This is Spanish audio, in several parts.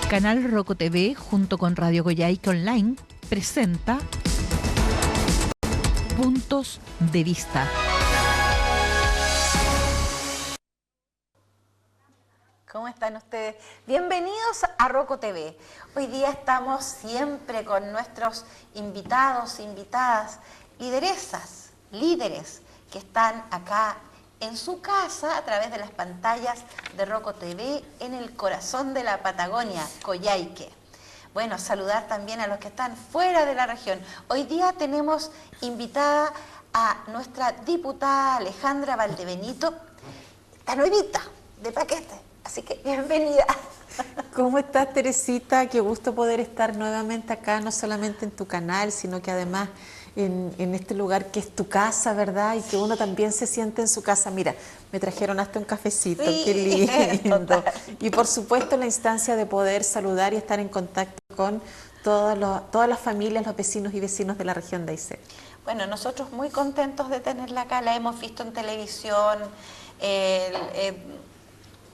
Canal Roco TV, junto con Radio Coyhaique Online, presenta Puntos de Vista. ¿Cómo están ustedes? Bienvenidos a Roco TV. Hoy día estamos siempre con nuestros invitados, invitadas, lideresas, líderes que están acá en su casa a través de las pantallas de Roco TV en el corazón de la Patagonia, Coyhaique. Bueno, saludar también a los que están fuera de la región. Hoy día tenemos invitada a nuestra diputada Alejandra Valdebenito, la nuevita de paquete. Así que bienvenida. ¿Cómo estás, Teresita? Qué gusto poder estar nuevamente acá, no solamente en tu canal, sino que además en este lugar que es tu casa, ¿verdad? Y que uno también se siente en su casa. Mira, me trajeron hasta un cafecito, sí, qué lindo. Y por supuesto la instancia de poder saludar y estar en contacto con todas las familias, los vecinos y vecinos de la región de Aysén. Bueno, nosotros muy contentos de tenerla acá, la hemos visto en televisión,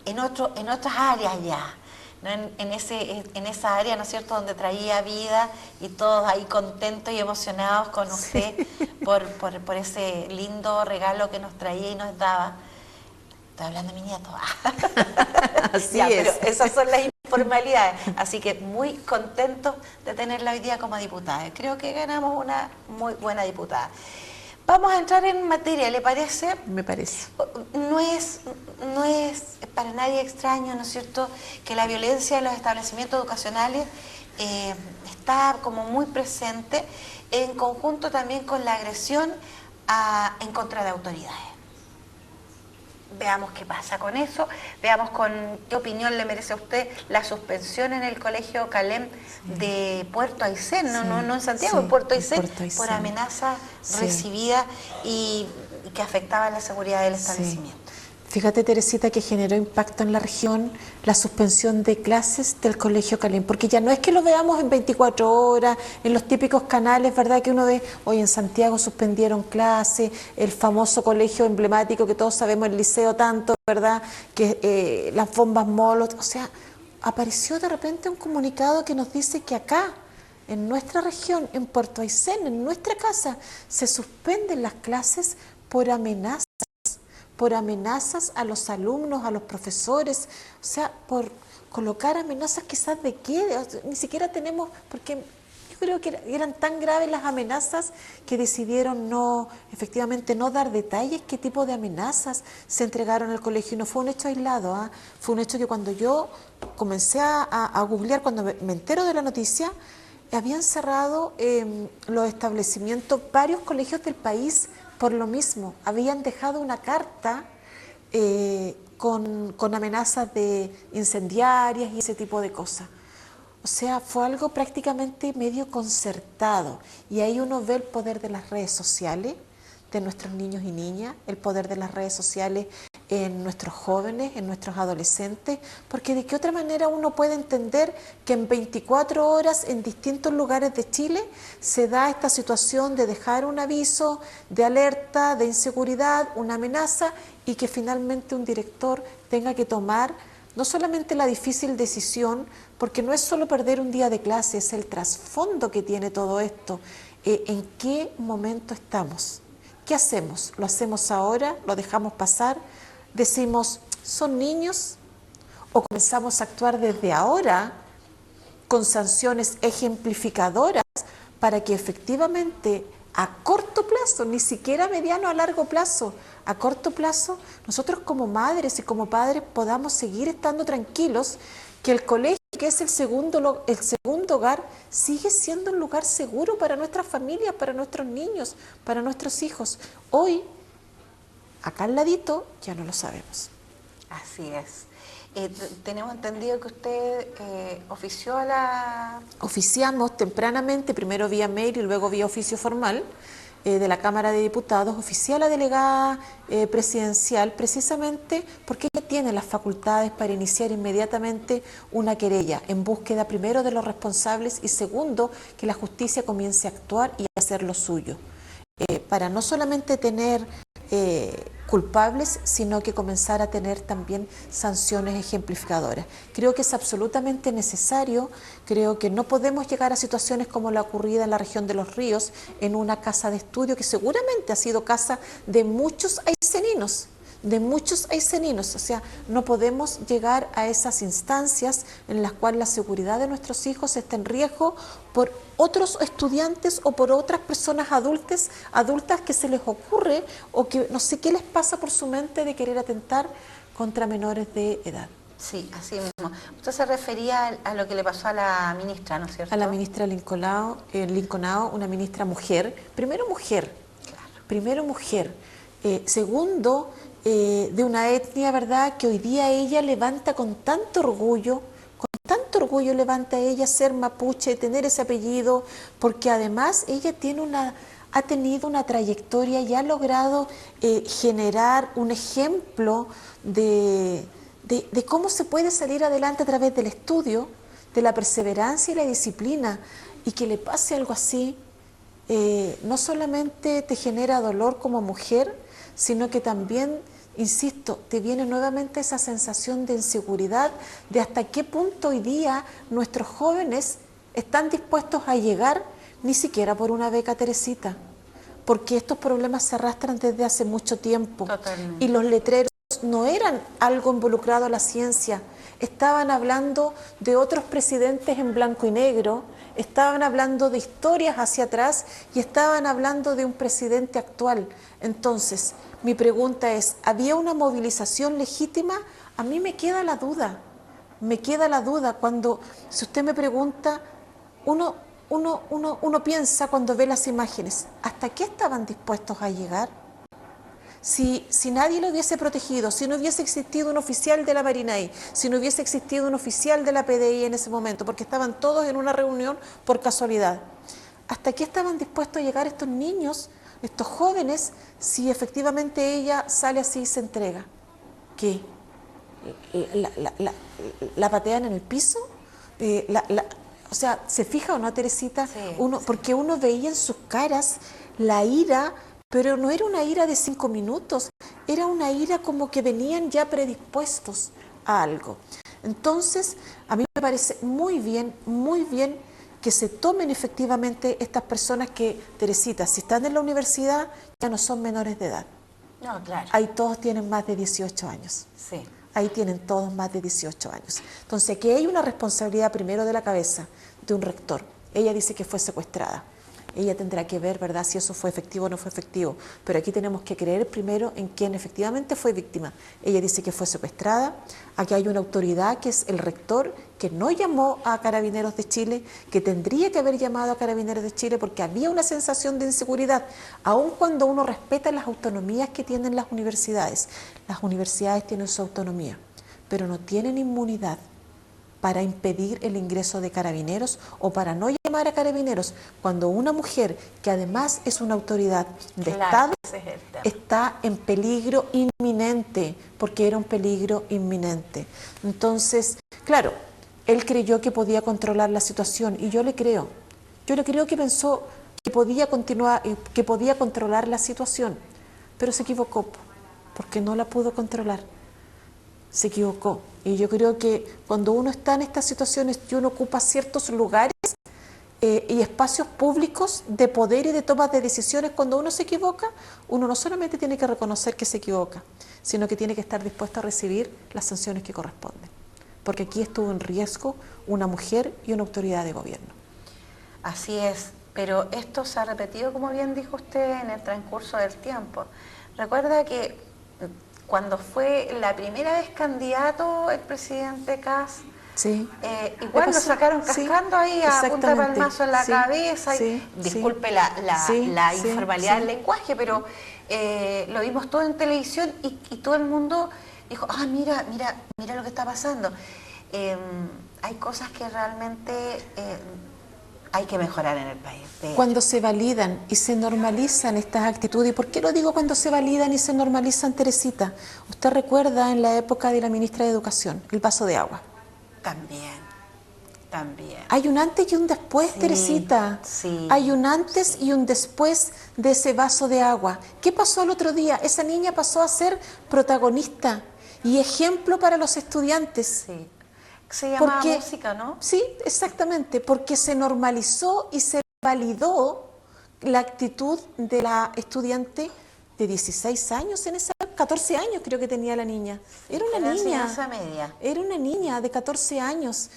en otras áreas ya, ¿no? en esa área, ¿no es cierto?, donde traía vida y todos ahí contentos y emocionados con usted, sí, por ese lindo regalo que nos traía y nos daba. Estoy hablando de mi nieto. Así ya, es. Pero esas son las informalidades, así que muy contentos de tenerla hoy día como diputada. Creo que ganamos una muy buena diputada. Vamos a entrar en materia, ¿le parece? Me parece. No es para nadie extraño, ¿no es cierto?, que la violencia en los establecimientos educacionales está como muy presente, en conjunto también con la agresión en contra de autoridades. Veamos qué pasa con eso, veamos con qué opinión le merece a usted la suspensión en el Colegio Calem de Puerto Aysén, sí, no en Santiago, sí, en Puerto Aysén, por amenaza recibida y que afectaba la seguridad del establecimiento. Sí. Fíjate, Teresita, que generó impacto en la región la suspensión de clases del Colegio Calem, porque ya no es que lo veamos en 24 horas, en los típicos canales, ¿verdad?, que uno ve, hoy en Santiago suspendieron clases, el famoso colegio emblemático que todos sabemos, el liceo tanto, ¿verdad?, que las bombas Molotov, o sea, apareció de repente un comunicado que nos dice que acá, en nuestra región, en Puerto Aysén, en nuestra casa, se suspenden las clases por amenazas a los alumnos, a los profesores, o sea, por colocar amenazas quizás de qué, o sea, ni siquiera tenemos, porque yo creo que eran tan graves las amenazas que decidieron efectivamente no dar detalles qué tipo de amenazas se entregaron al colegio, y no fue un hecho aislado, ¿eh? Fue un hecho que cuando yo comencé a googlear, cuando me entero de la noticia, habían cerrado los establecimientos, varios colegios del país, por lo mismo, habían dejado una carta con amenazas de incendiarias y ese tipo de cosas. O sea, fue algo prácticamente medio concertado. Y ahí uno ve el poder de las redes sociales, de nuestros niños y niñas, el poder de las redes sociales en nuestros jóvenes, en nuestros adolescentes, porque de qué otra manera uno puede entender que en 24 horas en distintos lugares de Chile se da esta situación de dejar un aviso de alerta, de inseguridad, una amenaza, y que finalmente un director tenga que tomar no solamente la difícil decisión, porque no es solo perder un día de clase, es el trasfondo que tiene todo esto. ¿En qué momento estamos? ¿Qué hacemos? ¿Lo hacemos ahora? ¿Lo dejamos pasar? Decimos, ¿son niños? ¿O comenzamos a actuar desde ahora con sanciones ejemplificadoras para que efectivamente a corto plazo, ni siquiera a mediano o a largo plazo, a corto plazo, nosotros como madres y como padres podamos seguir estando tranquilos que el colegio, que es el segundo hogar, sigue siendo un lugar seguro para nuestras familias, para nuestros niños, para nuestros hijos? Hoy, acá al ladito, ya no lo sabemos. Así es. Tenemos entendido que usted ofició a la... Oficiamos tempranamente, primero vía mail y luego vía oficio formal de la Cámara de Diputados, oficié a la delegada presidencial precisamente porque ella tiene las facultades para iniciar inmediatamente una querella en búsqueda primero de los responsables y segundo que la justicia comience a actuar y a hacer lo suyo. Para no solamente tener culpables, sino que comenzar a tener también sanciones ejemplificadoras. Creo que es absolutamente necesario, creo que no podemos llegar a situaciones como la ocurrida en la región de Los Ríos, en una casa de estudio que seguramente ha sido casa de muchos ayseninos, o sea, no podemos llegar a esas instancias en las cuales la seguridad de nuestros hijos está en riesgo por otros estudiantes o por otras personas adultas que se les ocurre o que no sé qué les pasa por su mente de querer atentar contra menores de edad. Sí, así mismo. Usted se refería a lo que le pasó a la ministra, ¿no es cierto? A la ministra Linconao, una ministra mujer, primero mujer, segundo, de una etnia, ¿verdad?, que hoy día ella levanta con tanto orgullo levanta ella ser mapuche, tener ese apellido, porque además ella ha tenido una trayectoria y ha logrado generar un ejemplo de cómo se puede salir adelante a través del estudio, de la perseverancia y la disciplina, y que le pase algo así, no solamente te genera dolor como mujer, sino que también, insisto, te viene nuevamente esa sensación de inseguridad, de hasta qué punto hoy día nuestros jóvenes están dispuestos a llegar ni siquiera por una beca, Teresita, porque estos problemas se arrastran desde hace mucho tiempo. Totalmente. Y los letreros no eran algo involucrado a la ciencia, estaban hablando de otros presidentes en blanco y negro, estaban hablando de historias hacia atrás y estaban hablando de un presidente actual. Entonces, mi pregunta es, ¿había una movilización legítima? A mí me queda la duda cuando, si usted me pregunta, uno piensa cuando ve las imágenes, ¿hasta qué estaban dispuestos a llegar? Si nadie lo hubiese protegido, si no hubiese existido un oficial de la Marinay, si no hubiese existido un oficial de la PDI en ese momento, porque estaban todos en una reunión por casualidad, ¿hasta qué estaban dispuestos a llegar estos niños, estos jóvenes, si efectivamente ella sale así y se entrega? ¿Qué? ¿La patean en el piso? O sea, ¿se fija o no, Teresita? Sí, porque uno veía en sus caras la ira, pero no era una ira de 5 minutos, era una ira como que venían ya predispuestos a algo. Entonces, a mí me parece muy bien que se tomen efectivamente estas personas que, Teresita, si están en la universidad, ya no son menores de edad. No, claro. Ahí todos tienen más de 18 años. Sí. Ahí tienen todos más de 18 años. Entonces, aquí hay una responsabilidad primero de la cabeza de un rector. Ella dice que fue secuestrada. Ella tendrá que ver, ¿verdad?, si eso fue efectivo o no fue efectivo. Pero aquí tenemos que creer primero en quien efectivamente fue víctima. Ella dice que fue secuestrada. Aquí hay una autoridad que es el rector, que no llamó a Carabineros de Chile, que tendría que haber llamado a Carabineros de Chile porque había una sensación de inseguridad, aun cuando uno respeta las autonomías que tienen las universidades. Las universidades tienen su autonomía, pero no tienen inmunidad para impedir el ingreso de Carabineros o para no llamar a Carabineros cuando una mujer, que además es una autoridad de Estado, está en peligro inminente, porque era un peligro inminente. Entonces, claro, él creyó que podía controlar la situación y yo le creo que pensó que podía continuar, que podía controlar la situación, pero se equivocó porque no la pudo controlar. Se equivocó. Y yo creo que cuando uno está en estas situaciones y uno ocupa ciertos lugares y espacios públicos de poder y de toma de decisiones, cuando uno se equivoca, uno no solamente tiene que reconocer que se equivoca, sino que tiene que estar dispuesto a recibir las sanciones que corresponden. Porque aquí estuvo en riesgo una mujer y una autoridad de gobierno. Así es, pero esto se ha repetido, como bien dijo usted, en el transcurso del tiempo. Recuerda que cuando fue la primera vez candidato el presidente Kast, sí. Igual lo sacaron cascando ahí a punta de palmazo en la cabeza. Disculpe la informalidad del lenguaje, pero lo vimos todo en televisión y todo el mundo dijo, mira lo que está pasando. Hay cosas que realmente hay que mejorar en el país. Cuando se validan y se normalizan estas actitudes, ¿y por qué lo digo cuando se validan y se normalizan, Teresita? Usted recuerda en la época de la ministra de Educación, el vaso de agua. También. También. Hay un antes y un después, Sí, Teresita. sí, Hay un antes y un después de ese vaso de agua. ¿Qué pasó el otro día? Esa niña pasó a ser protagonista y ejemplo para los estudiantes. Sí. Se llama Porque, música, ¿no? sí, exactamente, porque se normalizó y se validó la actitud de la estudiante de 16 años, en esa 14 años creo que tenía la niña. Era una La niña. enseñanza media. Era una niña de 14 años.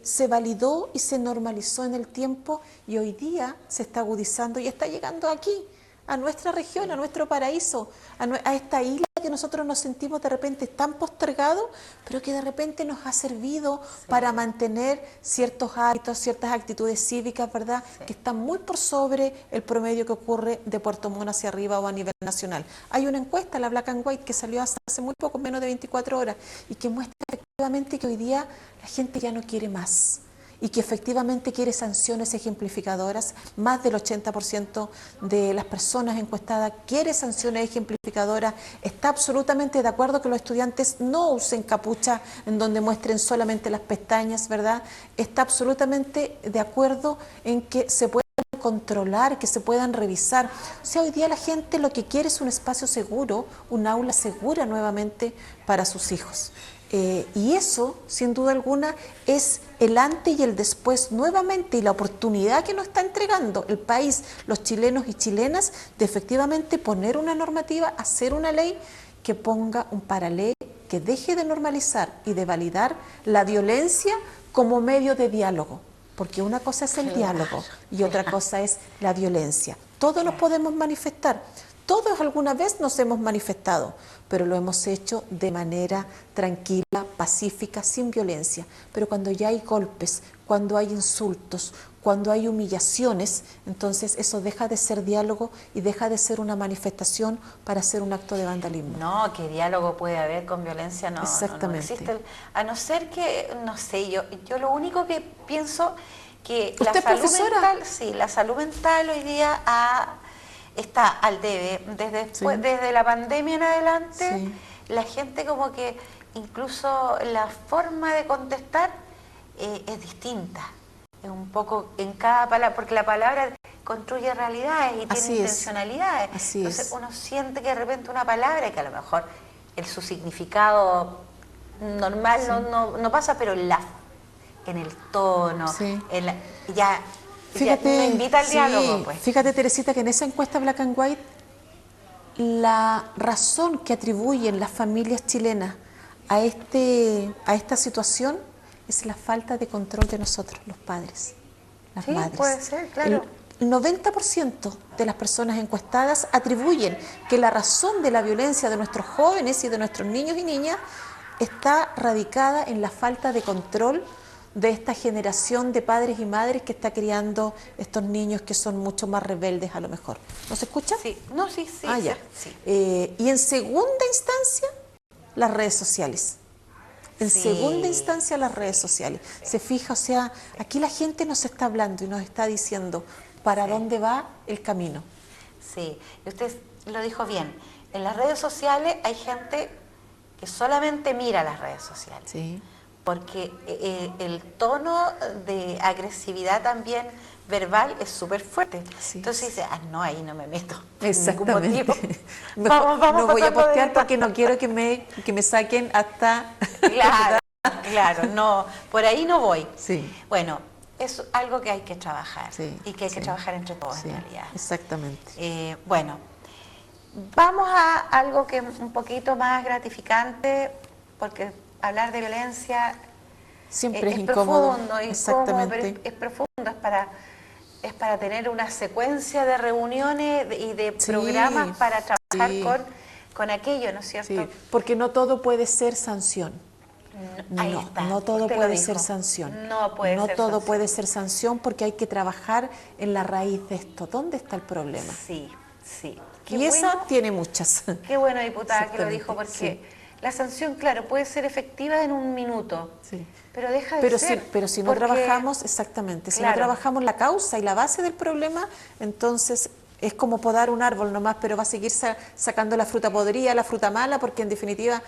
Se validó y se normalizó en el tiempo y hoy día se está agudizando y está llegando aquí, a nuestra región, a nuestro paraíso, a esta isla que nosotros nos sentimos de repente tan postergados, pero que de repente nos ha servido para mantener ciertos hábitos, ciertas actitudes cívicas, ¿verdad? Que están muy por sobre el promedio que ocurre de Puerto Montt hacia arriba o a nivel nacional. Hay una encuesta, la Black and White, que salió hace muy poco, menos de 24 horas, y que muestra efectivamente que hoy día la gente ya no quiere más y que efectivamente quiere sanciones ejemplificadoras. Más del 80% de las personas encuestadas quiere sanciones ejemplificadoras, está absolutamente de acuerdo que los estudiantes no usen capucha en donde muestren solamente las pestañas, ¿verdad? Está absolutamente de acuerdo en que se puedan controlar, que se puedan revisar. O sea, hoy día la gente lo que quiere es un espacio seguro, un aula segura nuevamente para sus hijos. Y eso, sin duda alguna, es el antes y el después nuevamente y la oportunidad que nos está entregando el país, los chilenos y chilenas, de efectivamente poner una normativa, hacer una ley que ponga un paralelo, que deje de normalizar y de validar la violencia como medio de diálogo. Porque una cosa es el diálogo y otra cosa es la violencia. Todos nos podemos manifestar. Todos alguna vez nos hemos manifestado, pero lo hemos hecho de manera tranquila, pacífica, sin violencia. Pero cuando ya hay golpes, cuando hay insultos, cuando hay humillaciones, entonces eso deja de ser diálogo y deja de ser una manifestación para hacer un acto de vandalismo. No, ¿qué diálogo puede haber con violencia? No, exactamente. No existe. A no ser que, no sé, yo lo único que pienso que la ¿Usted, salud profesora? mental, sí, la salud mental hoy día está al debe. Desde la pandemia en adelante, la gente como que incluso la forma de contestar es distinta. Es un poco en cada palabra, porque la palabra construye realidades y tiene intencionalidades. Entonces uno siente que de repente una palabra, que a lo mejor su significado normal no pasa, pero en el tono, Fíjate, no invita al diálogo. Pues. Fíjate, Teresita, que en esa encuesta Black and White, la razón que atribuyen las familias chilenas a esta situación es la falta de control de nosotros, los padres, las madres. Puede ser, claro. El 90% de las personas encuestadas atribuyen que la razón de la violencia de nuestros jóvenes y de nuestros niños y niñas está radicada en la falta de control de esta generación de padres y madres que está criando estos niños que son mucho más rebeldes a lo mejor. ¿No se escucha? Sí, sí. Ya. Sí. Y en segunda instancia, las redes sociales. En segunda instancia, las redes sociales. Se fija, o sea, aquí la gente nos está hablando y nos está diciendo para dónde va el camino. Sí, y usted lo dijo bien. En las redes sociales hay gente que solamente mira las redes sociales. Sí. Porque el tono de agresividad también verbal es súper fuerte. Sí. Entonces dice, no, ahí no me meto. Exactamente. Vamos no voy a postear de porque no quiero que me saquen hasta... Claro, no, por ahí no voy. Sí. Bueno, es algo que hay que trabajar y que hay que sí, trabajar entre todos sí, en realidad. Exactamente. Bueno, vamos a algo que es un poquito más gratificante, porque hablar de violencia siempre es incómodo. Profundo, exactamente. Incómodo, pero es profundo, es para tener una secuencia de reuniones y de programas para trabajar con aquello, ¿no es cierto? Sí, porque no todo puede ser sanción. No todo puede ser sanción. No todo puede ser sanción porque hay que trabajar en la raíz de esto. ¿Dónde está el problema? Sí. Y esa tiene muchas. Qué bueno, diputada, que lo dijo, porque la sanción, claro, puede ser efectiva en un minuto, pero deja de ser. Pero si no trabajamos, exactamente, si no trabajamos la causa y la base del problema, entonces es como podar un árbol nomás, pero va a seguir sacando la fruta podrida, la fruta mala, porque en definitiva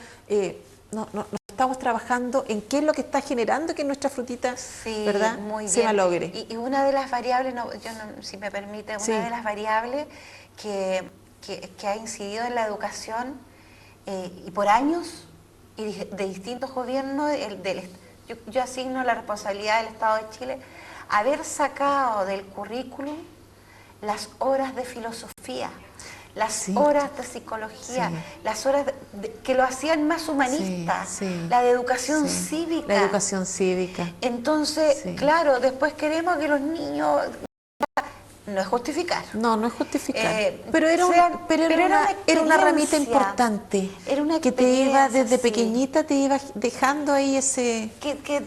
no estamos trabajando en qué es lo que está generando que nuestra frutita, Sí, ¿verdad?, muy se bien. malogre. Y una de las variables, si me permite, Sí. una de las variables que ha incidido en la educación y por años y de distintos gobiernos, yo asigno la responsabilidad del Estado de Chile haber sacado del currículum las horas de filosofía, las Sí. horas de psicología, Sí. las horas que lo hacían más humanista, Sí, sí. la de educación Sí. cívica. La educación cívica. Entonces, Sí. claro, después queremos que los niños, no es justificar, No, no es justificar. pero Era una ramita experiencia, importante era una que te iba experiencia, desde sí. pequeñita, te iba dejando ahí ese... que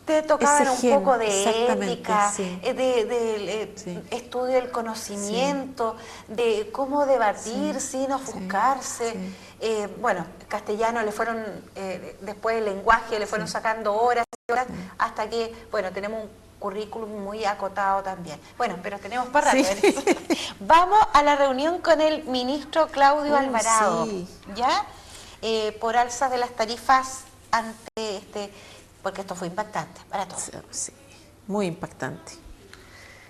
te tocaban un gen, poco de exactamente, ética, sí. de Sí. estudio del conocimiento, de cómo debatir Sí, sin ofuscarse. sí. Bueno, castellano le fueron, después el lenguaje le fueron sacando horas y horas, hasta que, bueno, tenemos un currículum muy acotado también. Bueno, pero tenemos para rato. Sí. Vamos a la reunión con el ministro Claudio Alvarado, sí. ¿ya? Por alzas de las tarifas ante porque esto fue impactante para todos. Sí, muy impactante,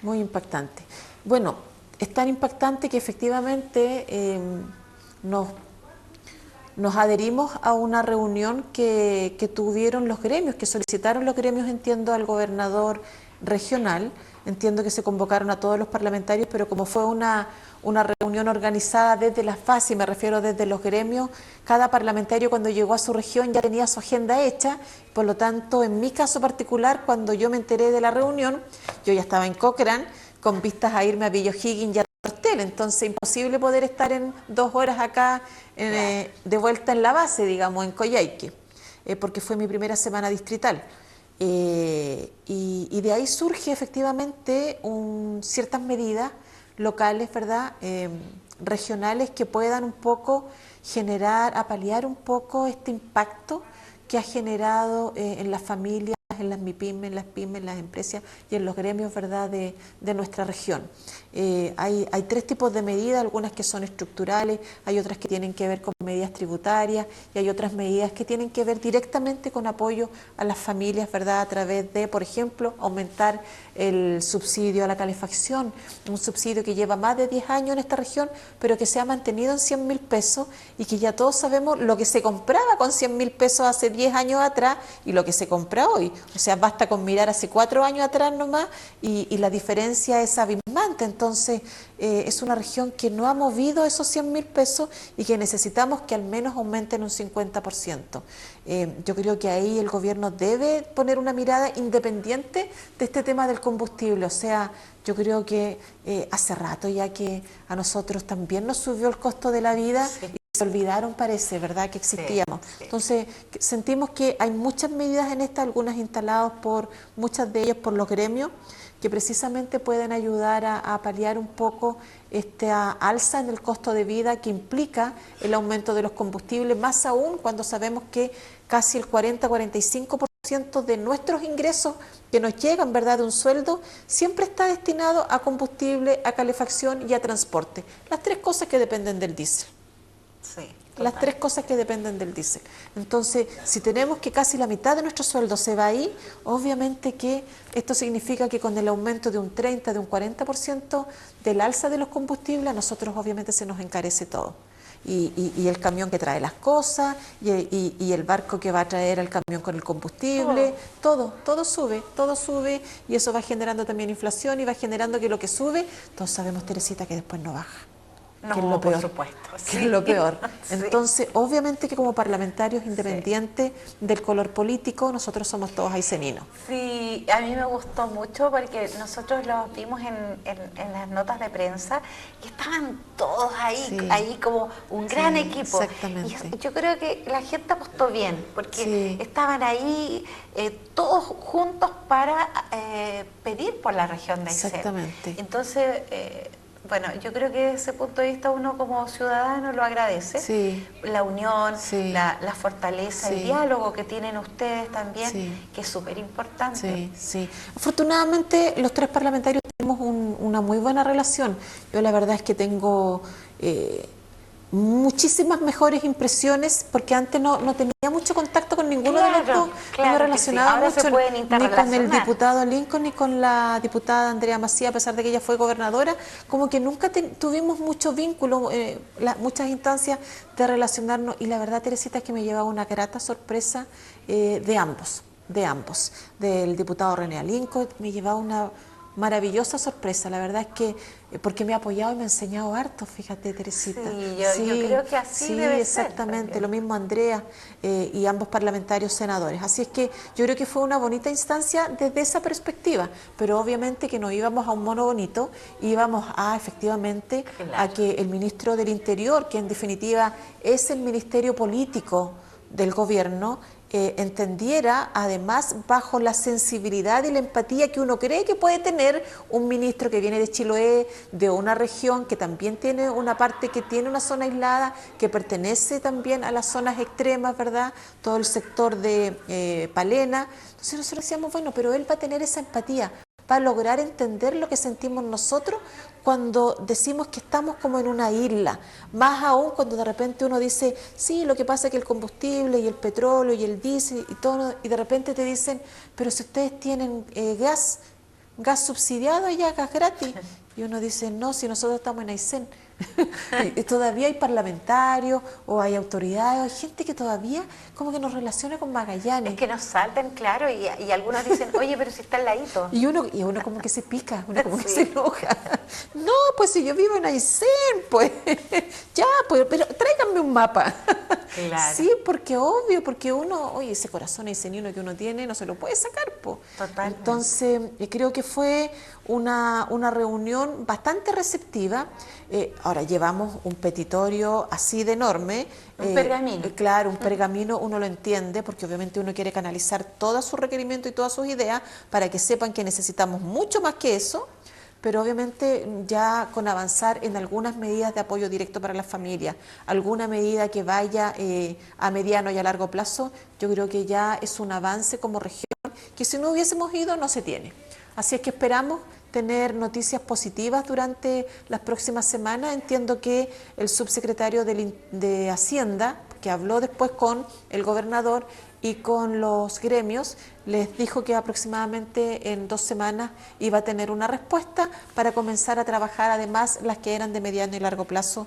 muy impactante. Bueno, es tan impactante que efectivamente nos adherimos a una reunión que tuvieron los gremios, que solicitaron los gremios, entiendo, al gobernador regional. Entiendo que se convocaron a todos los parlamentarios, pero como fue una reunión organizada desde las bases, y me refiero desde los gremios, cada parlamentario cuando llegó a su región ya tenía su agenda hecha. Por lo tanto, en mi caso particular, cuando yo me enteré de la reunión, yo ya estaba en Cochrane con vistas a irme a Villa O'Higgins y a Tortel, entonces imposible poder estar en 2 horas acá de vuelta en la base, digamos, en Coyhaique, porque fue mi primera semana distrital. Y de ahí surge efectivamente ciertas medidas locales, ¿verdad?, regionales, que puedan un poco paliar un poco este impacto que ha generado en las familias, en las MIPYME, en las pymes, en las empresas y en los gremios, ¿verdad?, de nuestra región. Hay 3 tipos de medidas, algunas que son estructurales, hay otras que tienen que ver con medidas tributarias y hay otras medidas que tienen que ver directamente con apoyo a las familias, ¿verdad?, a través de, por ejemplo, aumentar el subsidio a la calefacción, un subsidio que lleva más de 10 años en esta región, pero que se ha mantenido en 100.000 pesos y que ya todos sabemos lo que se compraba con 100.000 pesos hace 10 años atrás y lo que se compra hoy. O sea, basta con mirar hace 4 años atrás nomás y la diferencia es abismante. Entonces, es una región que no ha movido esos 100.000 pesos y que necesitamos que al menos aumenten un 50%. Yo creo que ahí el gobierno debe poner una mirada independiente de este tema del combustible. O sea, yo creo que hace rato ya que a nosotros también nos subió el costo de la vida. Sí. Se olvidaron, parece, ¿verdad?, que existíamos. Sí. Entonces, sentimos que hay muchas medidas en esta, algunas instaladas muchas de ellas por los gremios, que precisamente pueden ayudar a paliar un poco esta alza en el costo de vida que implica el aumento de los combustibles, más aún cuando sabemos que casi el 40-45% de nuestros ingresos que nos llegan, ¿verdad?, de un sueldo, siempre está destinado a combustible, a calefacción y a transporte. Las 3 cosas que dependen del diésel. Sí, Las 3 cosas que dependen del diésel. Entonces, si tenemos que casi la mitad de nuestro sueldo se va ahí, obviamente que esto significa que con el aumento de un 30, de un 40% del alza de los combustibles, a nosotros obviamente se nos encarece todo. Y el camión que trae las cosas, y el barco que va a traer el camión con el combustible, todo sube, y eso va generando también inflación y va generando que lo que sube, todos sabemos, Teresita, que después no baja. No, que es lo peor, por supuesto. que es lo peor. Sí. Entonces, obviamente que como parlamentarios independientes del color político, nosotros somos todos aiceninos. Sí, a mí me gustó mucho porque nosotros los vimos en las notas de prensa y estaban todos ahí, Sí. ahí como un gran Sí, equipo. exactamente. Y yo creo que la gente apostó bien porque Sí. estaban ahí todos juntos para pedir por la región de Aysén. Exactamente. Entonces, bueno, yo creo que desde ese punto de vista uno como ciudadano lo agradece. Sí. La unión, Sí. la fortaleza, Sí. el diálogo que tienen ustedes también, Sí. que es súper importante. Sí, sí. Afortunadamente, los 3 parlamentarios tenemos una muy buena relación. Yo la verdad es que tengo muchísimas mejores impresiones, porque antes no tenía mucho contacto con ninguno de los dos, no me relacionaba mucho ni con el diputado Lincoln ni con la diputada Andrea Macía, a pesar de que ella fue gobernadora, como que nunca tuvimos mucho vínculo, muchas instancias de relacionarnos, y la verdad, Teresita, es que me llevaba una grata sorpresa de ambos, del diputado René Lincoln, me llevaba una maravillosa sorpresa, la verdad es que porque me ha apoyado y me ha enseñado harto, fíjate, Teresita. Sí, yo creo que así debe exactamente, ser, lo mismo Andrea y ambos parlamentarios senadores. Así es que yo creo que fue una bonita instancia desde esa perspectiva, pero obviamente que no íbamos a un mono bonito, íbamos a efectivamente a que el ministro del Interior, que en definitiva es el ministerio político del gobierno, entendiera, además, bajo la sensibilidad y la empatía que uno cree que puede tener un ministro que viene de Chiloé, de una región que también tiene una parte, que tiene una zona aislada, que pertenece también a las zonas extremas, ¿verdad? Todo el sector de Palena. Entonces nosotros decíamos, bueno, pero él va a tener esa empatía, va a lograr entender lo que sentimos nosotros cuando decimos que estamos como en una isla, más aún cuando de repente uno dice, sí, lo que pasa es que el combustible y el petróleo y el diésel y todo, y de repente te dicen, pero si ustedes tienen gas subsidiado allá, gas gratis, y uno dice, no, si nosotros estamos en Aysén. Todavía hay parlamentarios o hay autoridades, o hay gente que todavía como que nos relaciona con Magallanes. Es que nos saltan, claro, y algunos dicen, oye, pero si está al ladito. Y uno como que se pica, uno como que se enoja. No, pues si yo vivo en Aysén, pues ya, pues, pero tráiganme un mapa. Claro. Sí, porque obvio, porque uno, oye, ese corazón aysenino que uno tiene no se lo puede sacar, pues. Totalmente. Entonces, creo que fue una reunión bastante receptiva. Ahora llevamos un petitorio así de enorme. Un pergamino. Claro, un pergamino, uno lo entiende, porque obviamente uno quiere canalizar todos sus requerimientos y todas sus ideas para que sepan que necesitamos mucho más que eso, pero obviamente ya con avanzar en algunas medidas de apoyo directo para las familias, alguna medida que vaya a mediano y a largo plazo, yo creo que ya es un avance como región que si no hubiésemos ido no se tiene. Así es que esperamos tener noticias positivas durante las próximas semanas. Entiendo que el subsecretario de Hacienda, que habló después con el gobernador y con los gremios, les dijo que aproximadamente en 2 semanas iba a tener una respuesta para comenzar a trabajar, además las que eran de mediano y largo plazo,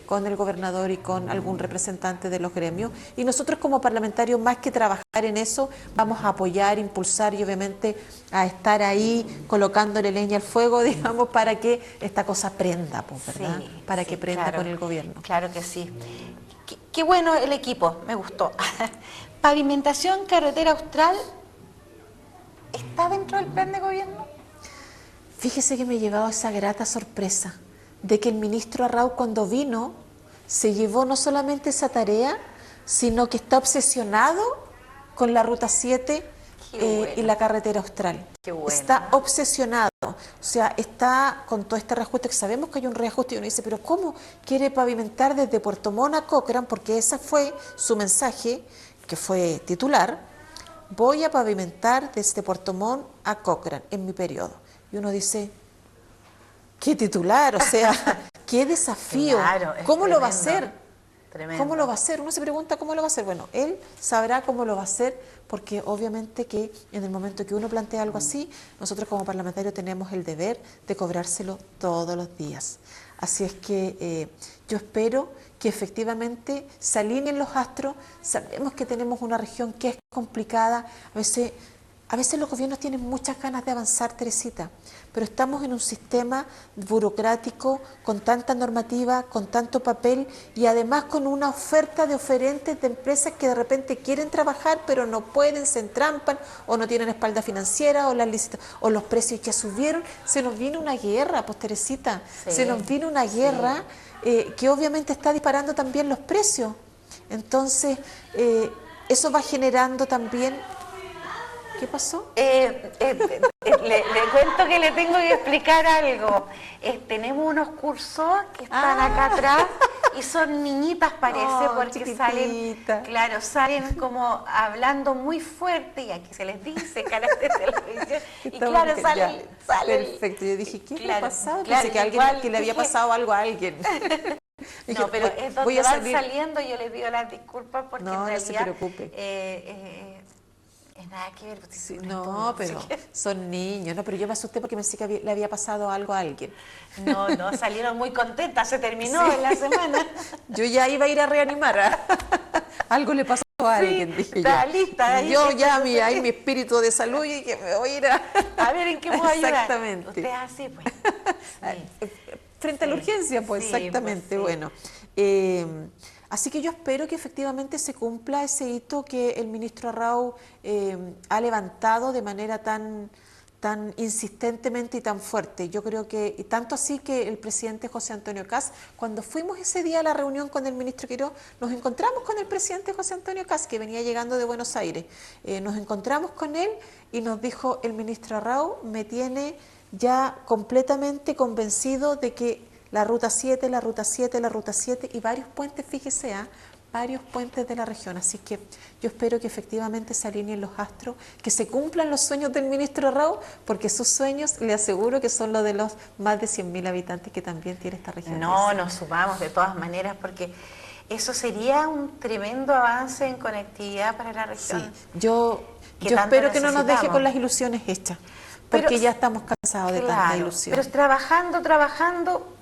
con el gobernador y con algún representante de los gremios. Y nosotros como parlamentarios, más que trabajar en eso, vamos a apoyar, impulsar y obviamente a estar ahí colocándole leña al fuego, digamos, para que esta cosa prenda, pues, ¿verdad? Sí, para sí, que prenda claro, con el gobierno. Claro que sí. Qué bueno el equipo, me gustó. Pavimentación Carretera Austral, ¿está dentro del plan de gobierno? Fíjese que me he llevado esa grata sorpresa de que el ministro Arrau, cuando vino, se llevó no solamente esa tarea, sino que está obsesionado con la Ruta 7 y la Carretera Austral. Qué bueno. Está obsesionado, o sea, está con todo este reajuste, que sabemos que hay un reajuste, y uno dice, pero ¿cómo quiere pavimentar desde Puerto Montt a Cochrane? Porque ese fue su mensaje, que fue titular: voy a pavimentar desde Puerto Montt a Cochrane en mi periodo. Y uno dice, ¿qué titular? O sea, ¿qué desafío? Claro, ¿Cómo lo va a hacer? Tremendo. ¿Cómo lo va a hacer? Uno se pregunta cómo lo va a hacer. Bueno, él sabrá cómo lo va a hacer, porque obviamente que en el momento que uno plantea algo así, nosotros como parlamentarios tenemos el deber de cobrárselo todos los días. Así es que yo espero que efectivamente se alineen los astros. Sabemos que tenemos una región que es complicada, a veces los gobiernos tienen muchas ganas de avanzar, Teresita, pero estamos en un sistema burocrático con tanta normativa, con tanto papel, y además con una oferta de oferentes de empresas que de repente quieren trabajar pero no pueden, se entrampan o no tienen espalda financiera, o los precios ya subieron. Se nos viene una guerra, pues, Teresita, sí, se nos viene una guerra que obviamente está disparando también los precios. Entonces, eso va generando también... ¿Qué pasó? Le cuento que le tengo que explicar algo. Tenemos unos cursos que están acá atrás y son niñitas, parece, porque salen como hablando muy fuerte, y aquí se les dice canal de televisión, y claro, salen. Perfecto, yo dije, ¿qué le ha pasado? Claro, Pensé que le había pasado algo a alguien. Dije, No, pero es voy donde a van salir. saliendo, yo les pido las disculpas porque en No, no se realidad preocupe. es nada que ver. Pues, Sí, es un no, estudio, pero así que- son niños, ¿no? Pero yo me asusté porque pensé que le había pasado algo a alguien. No, no, salieron muy contentas, se terminó Sí. en la semana. Yo ya iba a ir a reanimar. Algo le pasó a alguien, Sí, dije yo. está lista. Ahí Yo sí, ya, sí, ahí sí. mi espíritu de salud y que me voy a ir A ver, ¿en qué puedo ayudar? Exactamente. Usted es así, pues. Sí. Frente a la Sí, urgencia, pues sí, pues, exactamente, sí. bueno. Así que yo espero que efectivamente se cumpla ese hito que el ministro Arrau ha levantado de manera tan insistentemente y tan fuerte. Yo creo que, y tanto así que el presidente José Antonio Kast, cuando fuimos ese día a la reunión con el ministro Quirós, nos encontramos con el presidente José Antonio Kast, que venía llegando de Buenos Aires. Nos encontramos con él y nos dijo, el ministro Arrau me tiene ya completamente convencido de que la Ruta 7, la Ruta 7, la Ruta 7 y varios puentes, fíjese, varios puentes de la región. Así que yo espero que efectivamente se alineen los astros, que se cumplan los sueños del ministro Arrau, porque sus sueños, le aseguro que son los de los más de 100.000 habitantes que también tiene esta región. No, nos sumamos de todas maneras porque eso sería un tremendo avance en conectividad para la región. Sí, yo que espero que no nos deje necesitamos. con las ilusiones hechas, porque Pero- ya estamos cansados de tanta Claro, ilusión. pero trabajando,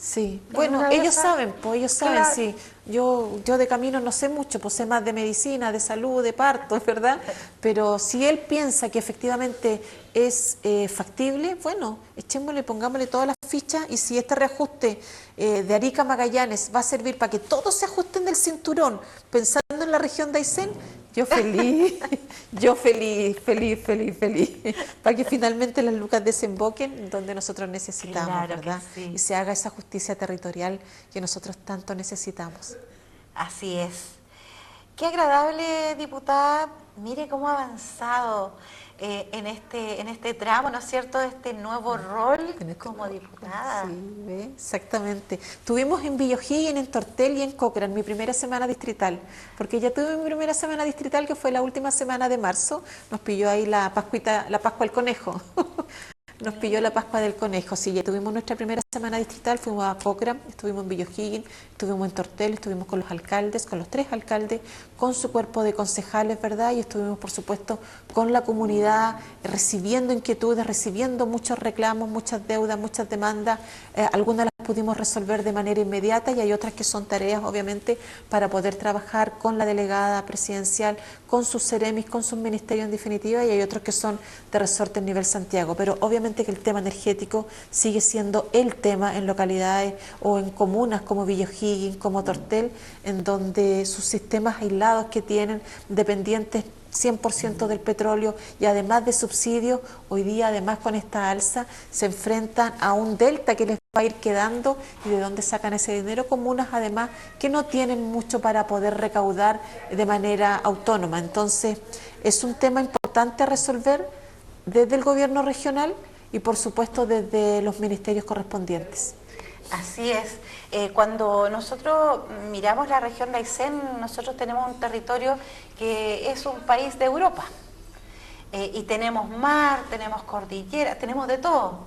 Sí, En bueno, una de ellos esas- saben, pues ellos saben, Claro. sí. Yo de camino no sé mucho, pues sé más de medicina, de salud, de parto, ¿verdad? Pero si él piensa que efectivamente es factible, bueno, echémosle, pongámosle todas las fichas y si este reajuste de Arica a Magallanes va a servir para que todos se ajusten del cinturón, pensando en la región de Aysén, yo feliz, yo feliz, para que finalmente las lucas desemboquen donde nosotros necesitamos, Claro que ¿verdad? sí. Y se haga esa justicia territorial que nosotros tanto necesitamos. así es. Qué agradable, diputada. Mire cómo ha avanzado en este tramo, ¿no es cierto?, de este nuevo rol En este como rol. diputada. Sí, ¿ve? Exactamente. Tuvimos en Villa O'Higgins, en Tortel y en Cochrane mi primera semana distrital, porque ya tuve mi primera semana distrital que fue la última semana de marzo, nos pilló ahí la Pascua del Conejo. Nos pilló la Pascua del Conejo, sí, ya tuvimos nuestra primera semana distrital, fuimos a Cochrane, estuvimos en Villa O'Higgins, estuvimos en Tortel, estuvimos con los alcaldes, con los 3 alcaldes, con su cuerpo de concejales, ¿verdad? Y estuvimos, por supuesto, con la comunidad, recibiendo inquietudes, recibiendo muchos reclamos, muchas deudas, muchas demandas, algunas las pudimos resolver de manera inmediata y hay otras que son tareas, obviamente, para poder trabajar con la delegada presidencial, con sus seremis, con sus ministerios en definitiva, y hay otros que son de resorte en nivel Santiago, pero obviamente que el tema energético sigue siendo el tema en localidades o en comunas como Villa O'Higgins, como Tortel, en donde sus sistemas aislados que tienen dependientes 100% del petróleo y además de subsidios, hoy día además con esta alza se enfrentan a un delta que les va a ir quedando y de dónde sacan ese dinero, comunas además que no tienen mucho para poder recaudar de manera autónoma. Entonces es un tema importante a resolver desde el gobierno regional y por supuesto desde los ministerios correspondientes. Así es. Cuando nosotros miramos la región de Aysén, nosotros tenemos un territorio que es un país de Europa. Y tenemos mar, tenemos cordillera, tenemos de todo.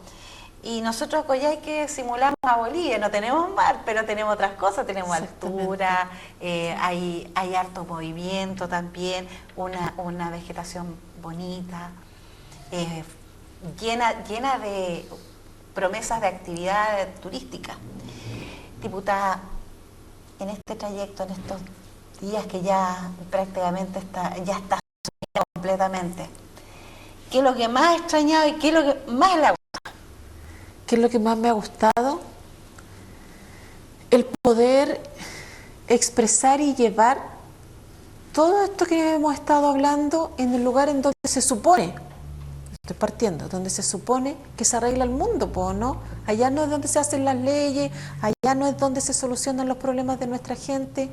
Y nosotros Coyhaique simulamos a Bolivia, no tenemos mar, pero tenemos otras cosas, tenemos altura, hay harto movimiento también, una vegetación bonita, llena de promesas de actividad turística. Diputada, en este trayecto, en estos días que ya prácticamente ya está completamente, ¿qué es lo que más ha extrañado y qué es lo que más le ha gustado? ¿Qué es lo que más me ha gustado? El poder expresar y llevar todo esto que hemos estado hablando en el lugar en donde se supone, estoy partiendo, donde se supone que se arregla el mundo, ¿no? Allá no es donde se hacen las leyes, allá no es donde se solucionan los problemas de nuestra gente.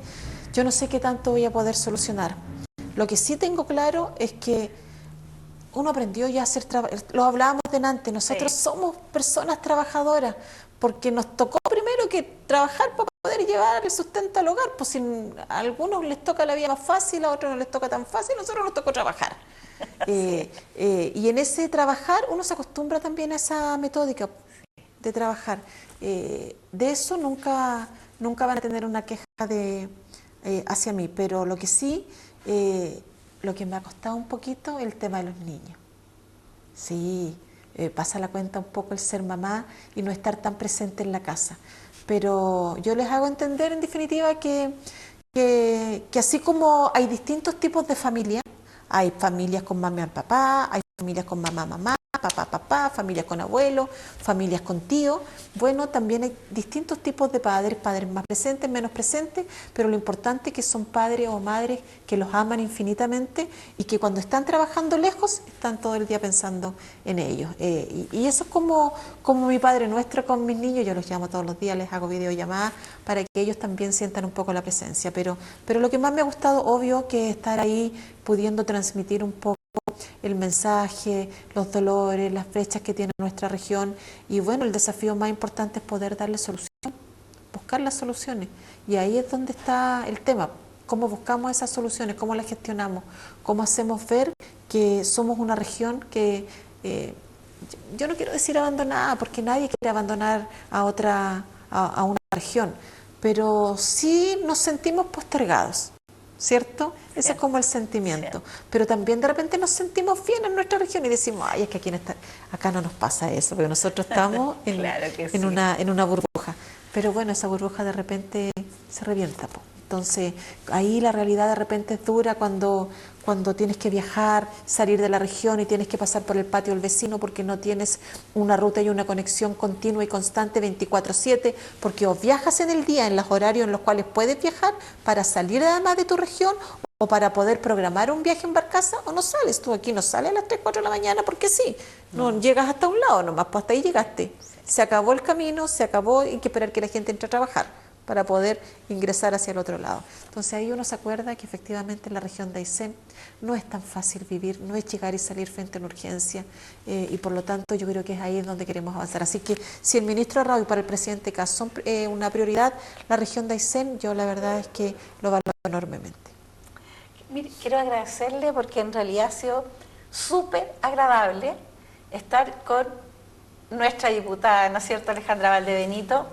Yo no sé qué tanto voy a poder solucionar. Lo que sí tengo claro es que uno aprendió ya a hacer trabajo, lo hablábamos delante, nosotros somos personas trabajadoras, porque nos tocó primero que trabajar para poder llevar el sustento al hogar, pues si a algunos les toca la vida más fácil, a otros no les toca tan fácil, a nosotros nos tocó trabajar. Y en ese trabajar uno se acostumbra también a esa metódica. de trabajar. De eso nunca van a tener una queja hacia mí, pero lo que sí, lo que me ha costado un poquito, el tema de los niños. Sí, pasa la cuenta un poco el ser mamá y no estar tan presente en la casa. Pero yo les hago entender en definitiva que así como hay distintos tipos de familias, hay familias con mamá y papá, hay familias con mamá, mamá, papá, papá, familias con abuelos, familias con tíos. Bueno, también hay distintos tipos de padres, padres más presentes, menos presentes, pero lo importante es que son padres o madres que los aman infinitamente y que cuando están trabajando lejos están todo el día pensando en ellos. Y eso es como mi Padre Nuestro con mis niños. Yo los llamo todos los días, les hago videollamadas para que ellos también sientan un poco la presencia. Pero lo que más me ha gustado, obvio, que estar ahí pudiendo transmitir un poco el mensaje, los dolores, las brechas que tiene nuestra región. Y bueno, el desafío más importante es poder darle solución, buscar las soluciones. Y ahí es donde está el tema, cómo buscamos esas soluciones, cómo las gestionamos, cómo hacemos ver que somos una región que, yo no quiero decir abandonada, porque nadie quiere abandonar a una región, pero sí nos sentimos postergados, ¿cierto? Ese es como el sentimiento. Pero también de repente nos sentimos bien en nuestra región y decimos, ay, es que acá no nos pasa eso, porque nosotros estamos en una burbuja. Pero bueno, esa burbuja de repente se revienta, po. Entonces, ahí la realidad de repente es dura cuando tienes que viajar, salir de la región y tienes que pasar por el patio del vecino porque no tienes una ruta y una conexión continua y constante 24/7, porque o viajas en el día en los horarios en los cuales puedes viajar para salir además de tu región o para poder programar un viaje en barcaza, o no sales. Tú aquí no sales a las 3, 4 de la mañana porque sí, no llegas hasta un lado nomás, pues hasta ahí llegaste. Se acabó el camino, se acabó, hay que esperar que la gente entre a trabajar para poder ingresar hacia el otro lado. Entonces ahí uno se acuerda que efectivamente en la región de Aysén no es tan fácil vivir, no es llegar y salir frente a una urgencia, y por lo tanto yo creo que es ahí donde queremos avanzar. Así que si el ministro Arrau y para el presidente Kast son una prioridad, la región de Aysén, yo la verdad es que lo valoro enormemente. Mire, quiero agradecerle porque en realidad ha sido súper agradable estar con nuestra diputada, ¿no es cierto?, Alejandra Valdebenito,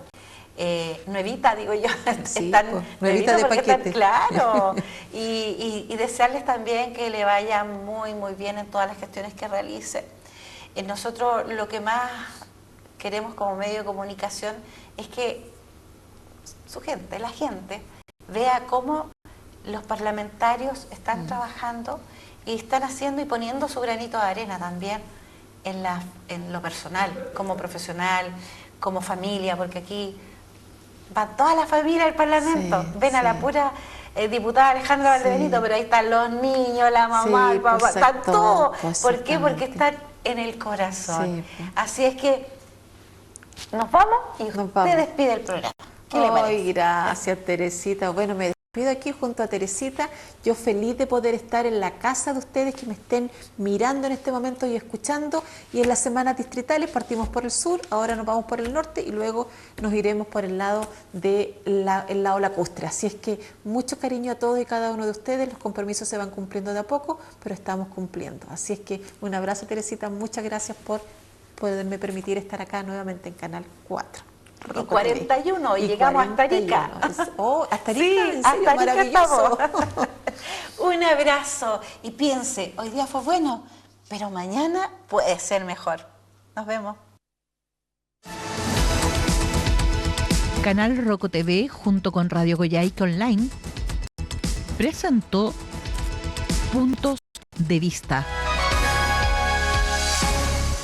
nuevita, digo yo, sí, están pues, nuevita de paquete. Claro, y desearles también que le vaya muy, muy bien en todas las gestiones que realice. Nosotros lo que más queremos como medio de comunicación es que la gente, vea cómo los parlamentarios están trabajando y están haciendo y poniendo su granito de arena también en lo personal, como profesional, como familia, porque aquí va toda la familia al Parlamento. Sí, ven a la pura diputada Alejandra Valdebenito, pero ahí están los niños, la mamá, el papá, pues, están todos. Pues, ¿Por qué? Porque están en el corazón. Sí, pues. Así es que nos vamos y usted despide el programa. ¿Qué le parece? Ay, gracias, Teresita. Bueno, me despido aquí junto a Teresita. Yo feliz de poder estar en la casa de ustedes que me estén mirando en este momento y escuchando. Y en las semanas distritales partimos por el sur, ahora nos vamos por el norte y luego nos iremos por el lado lado lacustre. Así es que mucho cariño a todos y cada uno de ustedes. Los compromisos se van cumpliendo de a poco, pero estamos cumpliendo. Así es que un abrazo, Teresita. Muchas gracias por poderme permitir estar acá nuevamente en Canal 4. Y 41, y llegamos 41. Hasta Arica. Hasta Arica, sí, en serio, hasta maravilloso. Un abrazo y piense, hoy día fue bueno, pero mañana puede ser mejor. Nos vemos. Canal Roco TV junto con Radio Goyaica Online presentó Puntos de Vista.